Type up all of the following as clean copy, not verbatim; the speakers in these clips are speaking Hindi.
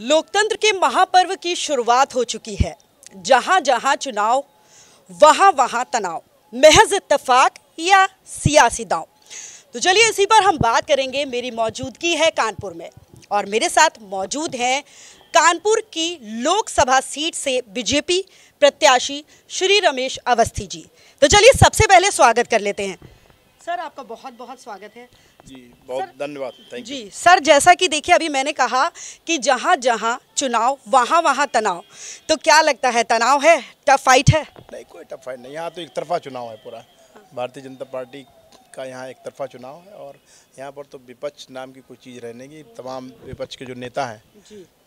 लोकतंत्र के महापर्व की शुरुआत हो चुकी है। जहां जहां चुनाव वहां वहां तनाव, महज इत्तेफाक या सियासी दांव। तो चलिए इसी पर हम बात करेंगे। मेरी मौजूदगी है कानपुर में और मेरे साथ मौजूद हैं कानपुर की लोकसभा सीट से बीजेपी प्रत्याशी श्री रमेश अवस्थी जी। तो चलिए सबसे पहले स्वागत कर लेते हैं। सर आपका बहुत बहुत स्वागत है। जी बहुत धन्यवाद, थैंक यू। जी सर, जैसा कि देखिए अभी मैंने कहा कि जहां जहां चुनाव वहां वहां तनाव, तो क्या लगता है तनाव है, टफ फाइट है? नहीं, कोई टफ फाइट नहीं। यहाँ तो एक तरफा चुनाव है पूरा। भारतीय जनता पार्टी का यहाँ एक तरफा चुनाव है और यहाँ पर तो विपक्ष नाम की कोई चीज़ रहने की, तमाम विपक्ष के जो नेता हैं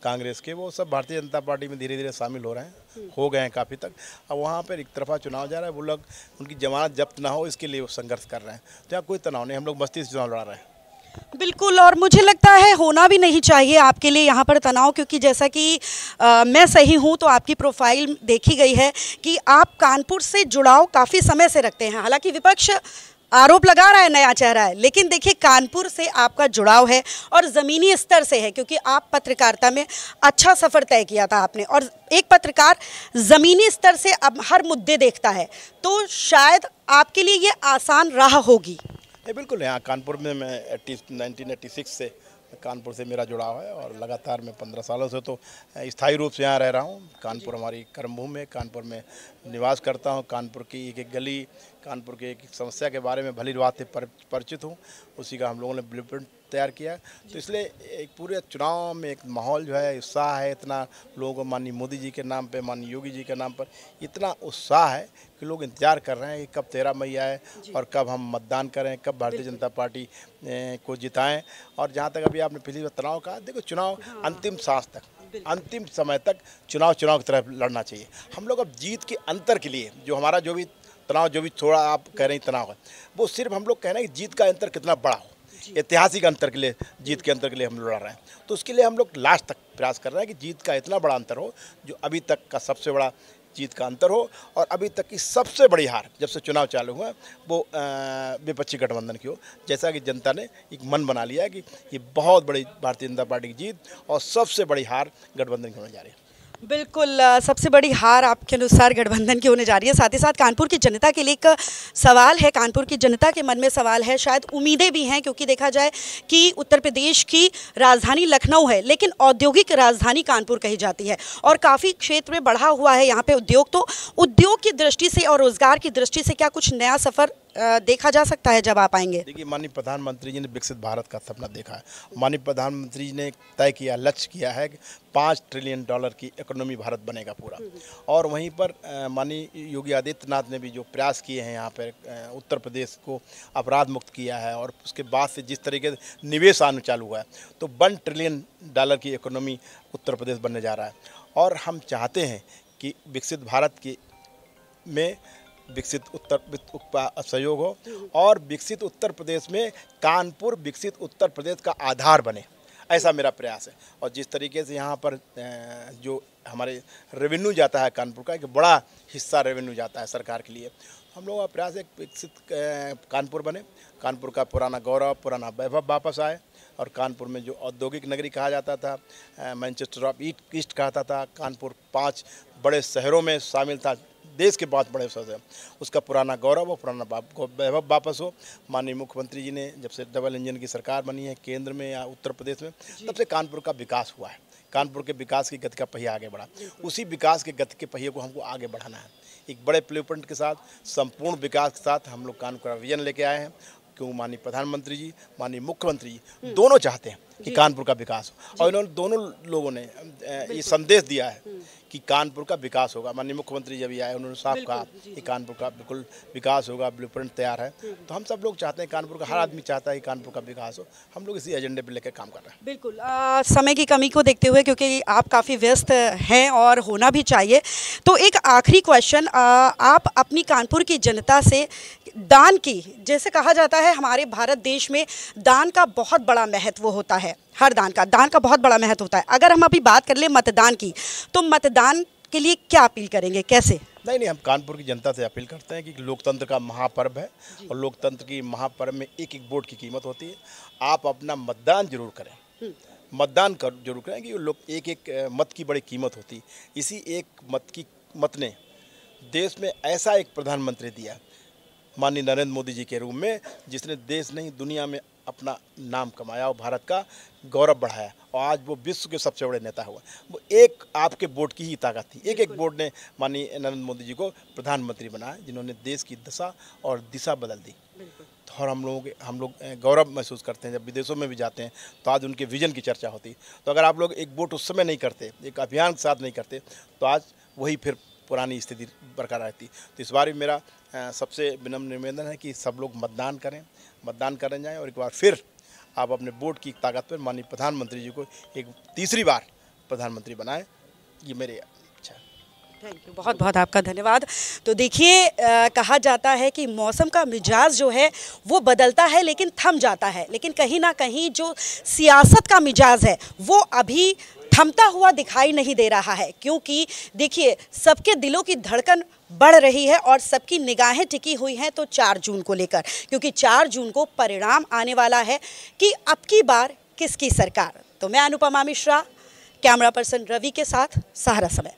कांग्रेस के, वो सब भारतीय जनता पार्टी में धीरे धीरे शामिल हो रहे हैं, हो गए हैं काफ़ी तक। अब वहाँ पर एक तरफा चुनाव जा रहा है। वो लोग उनकी जमानत जब्त ना हो इसके लिए वो संघर्ष कर रहे हैं। तो यहाँ कोई तनाव नहीं, हम लोग मस्ती से चुनाव लड़ा रहे हैं। बिल्कुल, और मुझे लगता है होना भी नहीं चाहिए आपके लिए यहाँ पर तनाव, क्योंकि जैसा कि मैं सही हूँ तो आपकी प्रोफाइल देखी गई है कि आप कानपुर से जुड़ाव काफ़ी समय से रखते हैं। हालांकि विपक्ष आरोप लगा रहा है नया चेहरा है, लेकिन देखिए कानपुर से आपका जुड़ाव है और ज़मीनी स्तर से है, क्योंकि आप पत्रकारिता में अच्छा सफ़र तय किया था आपने। और एक पत्रकार ज़मीनी स्तर से अब हर मुद्दे देखता है, तो शायद आपके लिए ये आसान राह होगी। बिल्कुल, यहाँ कानपुर में मैं 1986 से कानपुर से मेरा जुड़ाव है और लगातार मैं 15 सालों से तो स्थायी रूप से यहाँ रह रहा हूँ। कानपुर हमारी कर्मभूमि है, कानपुर में निवास करता हूँ। कानपुर की एक एक गली, कानपुर की एक एक समस्या के बारे में भली बात से परिचित हूँ। उसी का हम लोगों ने ब्लूप्रिंट तैयार किया। तो इसलिए एक पूरे चुनाव में एक माहौल जो है, उत्साह है। इतना लोगों को माननीय मोदी जी के नाम पे, माननीय योगी जी के नाम पर इतना उत्साह है कि लोग इंतजार कर रहे हैं कि कब 13 मई आए और कब हम मतदान करें, कब भारतीय जनता पार्टी को जिताएं। और जहाँ तक अभी आपने पिछली बार तनाव कहा, देखो चुनाव अंतिम सांस तक, अंतिम समय तक चुनाव की तरफ लड़ना चाहिए। हम लोग अब जीत के अंतर के लिए, जो हमारा जो भी तनाव, जो भी थोड़ा आप कह रहे हैं तनाव है, वो सिर्फ हम लोग कह रहे हैं कि जीत का अंतर कितना बड़ा हो, ऐतिहासिक अंतर के लिए, जीत के अंतर के लिए हम लड़ रहे हैं। तो उसके लिए हम लोग लास्ट तक प्रयास कर रहे हैं कि जीत का इतना बड़ा अंतर हो, जो अभी तक का सबसे बड़ा जीत का अंतर हो। और अभी तक की सबसे बड़ी हार जब से चुनाव चालू हुआ वो विपक्षी गठबंधन की हो। जैसा कि जनता ने एक मन बना लिया है कि ये बहुत बड़ी भारतीय जनता पार्टी की जीत और सबसे बड़ी हार गठबंधन की होने जा रही है। बिल्कुल, सबसे बड़ी हार आपके अनुसार गठबंधन की होने जा रही है। साथ ही साथ कानपुर की जनता के लिए एक सवाल है, कानपुर की जनता के मन में सवाल है, शायद उम्मीदें भी हैं, क्योंकि देखा जाए कि उत्तर प्रदेश की राजधानी लखनऊ है, लेकिन औद्योगिक राजधानी कानपुर कही जाती है और काफ़ी क्षेत्र में बढ़ा हुआ है यहाँ पे उद्योग। तो उद्योग की दृष्टि से और रोजगार की दृष्टि से क्या कुछ नया सफ़र देखा जा सकता है जब आप आएंगे? देखिए, माननीय प्रधानमंत्री जी ने विकसित भारत का सपना देखा है। माननीय प्रधानमंत्री जी ने तय किया, लक्ष्य किया है कि $5 ट्रिलियन की इकोनॉमी भारत बनेगा पूरा। और वहीं पर माननीय योगी आदित्यनाथ ने भी जो प्रयास किए हैं यहाँ पर, उत्तर प्रदेश को अपराध मुक्त किया है और उसके बाद से जिस तरीके से निवेश आना चालू हुआ है, तो $1 ट्रिलियन की इकोनॉमी उत्तर प्रदेश बनने जा रहा है। और हम चाहते हैं कि विकसित भारत की में विकसित उत्तर सहयोग हो और विकसित उत्तर प्रदेश में कानपुर विकसित उत्तर प्रदेश का आधार बने, ऐसा मेरा प्रयास है। और जिस तरीके से यहाँ पर जो हमारे रेवेन्यू जाता है कानपुर का, एक बड़ा हिस्सा रेवेन्यू जाता है सरकार के लिए, हम लोगों का प्रयास है विकसित कानपुर बने, कानपुर का पुराना गौरव, पुराना वैभव वापस आए। और कानपुर में जो औद्योगिक नगरी कहा जाता था, मैनचेस्टर ऑफ ईस्ट कहता था, कानपुर 5 बड़े शहरों में शामिल था, देश के 5 बड़े शहर, उसका पुराना गौरव और पुराना वैभव वापस हो। माननीय मुख्यमंत्री जी ने जब से डबल इंजन की सरकार बनी है केंद्र में या उत्तर प्रदेश में, तब से कानपुर का विकास हुआ है। कानपुर के विकास की गति का पहिया आगे बढ़ा। उसी विकास के गति के पहिए को हमको आगे बढ़ाना है। एक बड़े ब्लूप्रिंट के साथ, संपूर्ण विकास के साथ हम लोग कानपुर का विजन लेके आए हैं। क्यों माननीय प्रधानमंत्री जी, माननीय मुख्यमंत्री जी दोनों चाहते हैं कि कानपुर का विकास हो, और इन्होंने दोनों लोगों ने ये संदेश दिया है कि कानपुर का विकास होगा। माननीय मुख्यमंत्री जब आए उन्होंने साफ कहा कि कानपुर का बिल्कुल विकास होगा, ब्लूप्रिंट तैयार है। तो हम सब लोग चाहते हैं कानपुर का, हर आदमी चाहता है कि कानपुर का विकास हो। हम लोग इसी एजेंडे पर लेकर काम कर रहे हैं। बिल्कुल, समय की कमी को देखते हुए, क्योंकि आप काफ़ी व्यस्त हैं और होना भी चाहिए, तो एक आखिरी क्वेश्चन, आप अपनी कानपुर की जनता से दान की, जैसे कहा जाता है हमारे भारत देश में दान का बहुत बड़ा महत्व होता है, हर दान का बहुत बड़ा महत्व होता है। अगर हम अभी बात कर ले मतदान की, तो मतदान के लिए क्या अपील करेंगे, कैसे? नहीं, हम कानपुर की जनता से अपील करते हैं कि लोकतंत्र का महापर्व है और लोकतंत्र की महापर्व में एक एक वोट की कीमत होती है। आप अपना मतदान जरूर करें। मतदान कर जरूर करें कि लोग एक एक मत की बड़ी कीमत होती। इसी एक मत ने देश में ऐसा एक प्रधानमंत्री दिया माननीय नरेंद्र मोदी जी के रूप में, जिसने देश नहीं दुनिया में अपना नाम कमाया और भारत का गौरव बढ़ाया और आज वो विश्व के सबसे बड़े नेता हुआ। वो एक आपके वोट की ही ताकत थी। एक एक वोट ने माननीय नरेंद्र मोदी जी को प्रधानमंत्री बनाया, जिन्होंने देश की दशा और दिशा बदल दी। और हम लोग गौरव महसूस करते हैं जब विदेशों में भी जाते हैं तो आज उनके विजन की चर्चा होती। तो अगर आप लोग एक वोट उस समय नहीं करते, एक अभियान के साथ नहीं करते, तो आज वही फिर पुरानी स्थिति बरकरार रहती। तो इस बार भी मेरा सबसे विनम्र निवेदन है कि सब लोग मतदान करने जाएं और एक बार फिर आप अपने वोट की ताकत पर माननीय प्रधानमंत्री जी को एक तीसरी बार प्रधानमंत्री बनाएं। ये मेरी इच्छा है। थैंक यू, बहुत बहुत आपका धन्यवाद। तो देखिए, कहा जाता है कि मौसम का मिजाज जो है वो बदलता है लेकिन थम जाता है, लेकिन कहीं ना कहीं जो सियासत का मिजाज है वो अभी थमता हुआ दिखाई नहीं दे रहा है, क्योंकि देखिए सबके दिलों की धड़कन बढ़ रही है और सबकी निगाहें टिकी हुई हैं तो 4 जून को लेकर, क्योंकि 4 जून को परिणाम आने वाला है कि अब की बार किसकी सरकार। तो मैं अनुपमा मिश्रा, कैमरा पर्सन रवि के साथ, सहारा समय।